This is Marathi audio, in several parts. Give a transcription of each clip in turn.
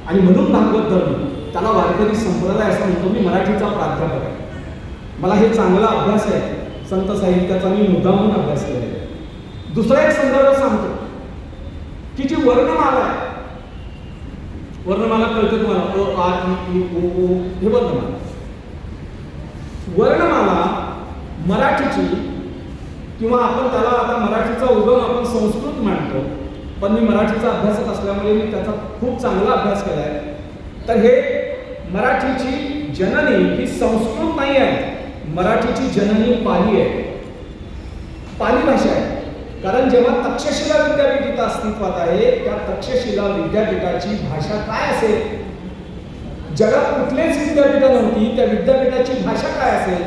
आणि म्हणून भागवत धर्म त्याला वारकरी संप्रदाय असं म्हणतो. मी मराठीचा प्राध्यापक आहे, मला हे चांगला अभ्यास आहे, संत साहित्याचा मी मुद्दामून अभ्यास केला. दुसरा एक संदर्भ सांगतो की जी वर्णमाला आहे, वर्णमाला कळते तुम्हाला, अ आ इ ओ ओ हे वर्णमाला. वर्णमाला मराठीची किंवा आपण त्याला आता मराठीचा उगम आपण संस्कृत मानतो, पण मी मराठीचा अभ्यासक असल्यामुळे मी त्याचा खूप चांगला अभ्यास केला आहे. तर हे मराठीची जननी ही संस्कृत नाही आहे, मराठीची जननी पाली आहे, पाली भाषा आहे. कारण जेव्हा तक्षशिला विद्यापीठ इथं अस्तित्वात आहे, त्या तक्षशिला विद्यापीठाची भाषा काय असेल? जगात कुठलेच विद्यापीठ नव्हती, त्या विद्यापीठाची भाषा काय असेल?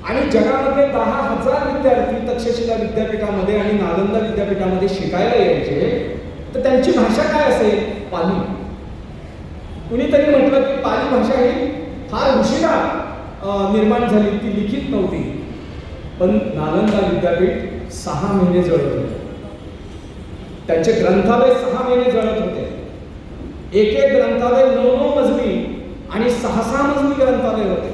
आणि जगामध्ये 10,000 विद्यार्थी तक्षशिला विद्यापीठामध्ये आणि नालंदा विद्यापीठामध्ये शिकायला यायचे, तर त्यांची भाषा काय असेल? पाली. कुणीतरी म्हटलं की पाली भाषा ही फार उशिरा निर्माण झाली, ती लिखित नव्हती. पण नालंदा विद्यापीठ 6 महिने जळत होते, त्यांचे ग्रंथालय 6 महिने जळत होते. एक एक ग्रंथालय 9 मजली आणि 6 मजली ग्रंथालय होते,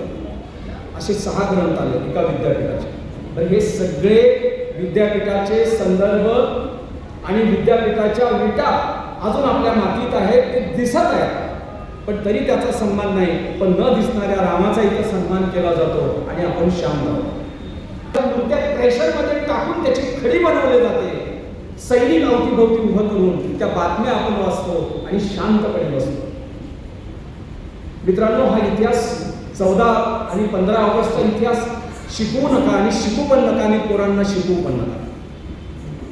असे 6 ग्रंथालय एका विद्यापीठाचे. तर हे सगळे विद्यापीठाचे संदर्भ आणि विद्यापीठाच्या विटा अजून आपल्या मातीत आहेत, ते दिसत आहेत, पण तरी त्याचा सन्मान नाही. पण न दिसणाऱ्या रामाचा इथं सन्मान केला जातो आणि आपण शांत आहोत. मूर्त्या प्रेशरमध्ये टाकून त्याची खडी बनवली जाते, सैनिक अवतीभोवती उभं करून त्या बातम्या आपण वाचतो आणि शांतपणे बसतो. मित्रांनो, हा इतिहास 14 आणि 15 ऑगस्टचा इतिहास शिकवू नका आणि शिकू पण नका आणि पोरांना शिकवू पण नका.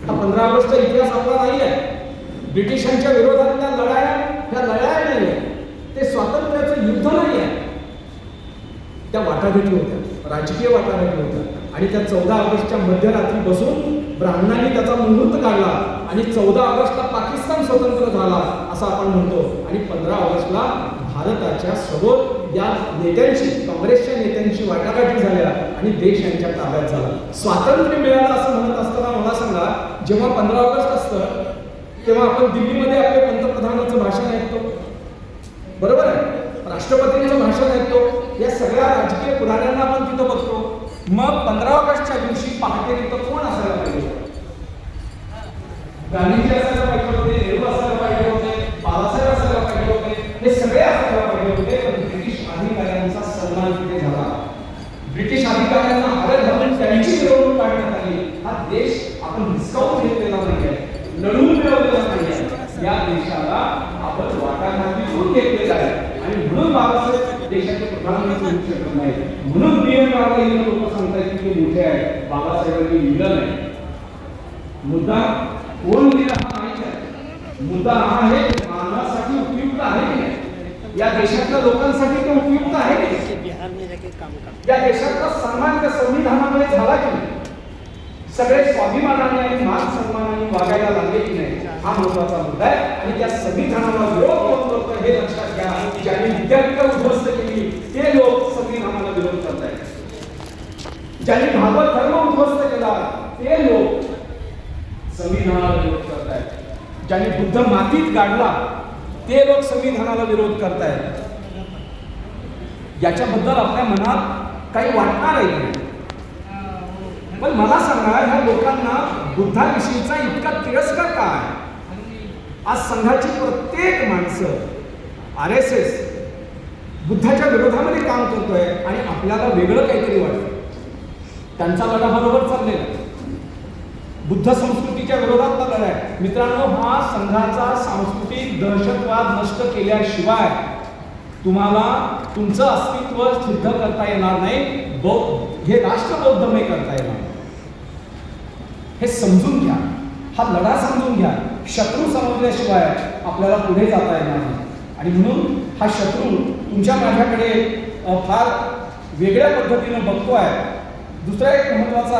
हा 15 ऑगस्टचा इतिहास आपला नाही आहे. ब्रिटिशांच्या विरोधातल्या लढाया ह्या लढाया नाही आहे, ते स्वातंत्र्याचं युद्ध नाही आहे. त्या वाटाघाटी होत्या, राजकीय वाटाघाटी होत्या. आणि त्या 14 ऑगस्टच्या मध्यरात्री बसून ब्राह्मणांनी त्याचा मुहूर्त काढला आणि 14 ऑगस्टला पाकिस्तान स्वतंत्र झाला असं आपण म्हणतो. आणि 15 ऑगस्टला भारताच्या समोर या नेत्यांची, काँग्रेसच्या नेत्यांची वाटाघाटी झाल्या आणि देश यांच्या ताब्यात झाला. स्वातंत्र्य मिळालं असं म्हणत असताना मला सांगा, जेव्हा 15 ऑगस्ट असतं तेव्हा आपण दिल्लीमध्ये आपल्या पंतप्रधानाचं भाषण ऐकतो, बरोबर आहे, राष्ट्रपतींचं भाषण ऐकतो, या सगळ्या राजकीय पुढाऱ्यांना आपण तिथं बघतो. मग 15 ऑगस्टच्या दिवशी पहाटे तिथं कोण असायला पाहिजे? गांधीजी असायला पाहिजे होते, नेहरू असायला पाहिजे होते, बाळासाहेब असायला पाहिजे होते, हे सगळे असायला पाहिजे होते. पण ब्रिटिश अधिकाऱ्यांचा सन्मान तिथे झाला. ब्रिटिश अधिकाऱ्यांना हरत घालून त्यांची मिरवणूक काढण्यात आली. हा देश आपण हिसकावून घेतलेला नाही आहे, लढून मिळवलेला नाही आहे. या देशाला आपण वाटाघाटी करून घेतलेला आहे आणि म्हणून बाबासाहेब देशाचे प्रधानमंत्री होऊ शकत नाही. म्हणून बिएम लोक सांगतात की ते मोठे आहे, बाबासाहेबांनी लिहिलं नाही. मुद्दा कोण लिहिला हा माहिती आहे, मुद्दा हा आहे मानवासाठी उपयुक्त आहे की नाही, या देशातल्या लोकांसाठी ते उपयुक्त आहे की नाही, या देशाचा सन्मान त्या संविधानामुळे झाला की नाही, सगळे स्वाभिमानाने आणि मान सन्मानाने वागायला लागले की नाही, हा महत्वाचा मुद्दा आहे. आणि त्या संविधानाला विरोध कोण करतो हे लक्षात घ्या. ज्यांनी विद्यापीठ उद्ध्वस्त केली ते लोक संविधानाला विरोध करत आहेत. ज्यांनी भागवत धर्म उद्ध्वस्त केला ते लोक संविधानाला विरोध करत आहेत. ज्यांनी बुद्ध मातीत काढला ते लोक संविधानाला विरोध करत आहेत. याच्याबद्दल आपल्या मनात काही वाटणार आहे की नाही? पण मला सांगा, ह्या लोकांना बुद्धाविषयीचा इतका तिरस्कार का आहे? आज संघाची प्रत्येक माणसं RSS बुद्धाच्या विरोधामध्ये काम करतोय आणि आपल्याला वेगळं काहीतरी वाटतं. त्यांचा लढा बरोबर चाललेला, बुद्ध संस्कृतीच्या विरोधातला लढा आहे. मित्रांनो, हा संघाचा सांस्कृतिक दहशतवाद नष्ट केल्याशिवाय तुम्हाला तुमचं अस्तित्व सिद्ध करता येणार नाही, हे राष्ट्रबौद्धमय करता येणार नाही. हे समजून घ्या, हा लढा समजून घ्या. शत्रू समजल्याशिवाय आपल्याला पुढे जाता येणार नाही. आणि म्हणून हा शत्रू तुमच्या माझ्याकडे फार वेगळ्या पद्धतीने बघतोय. दुसरा एक महत्वाचा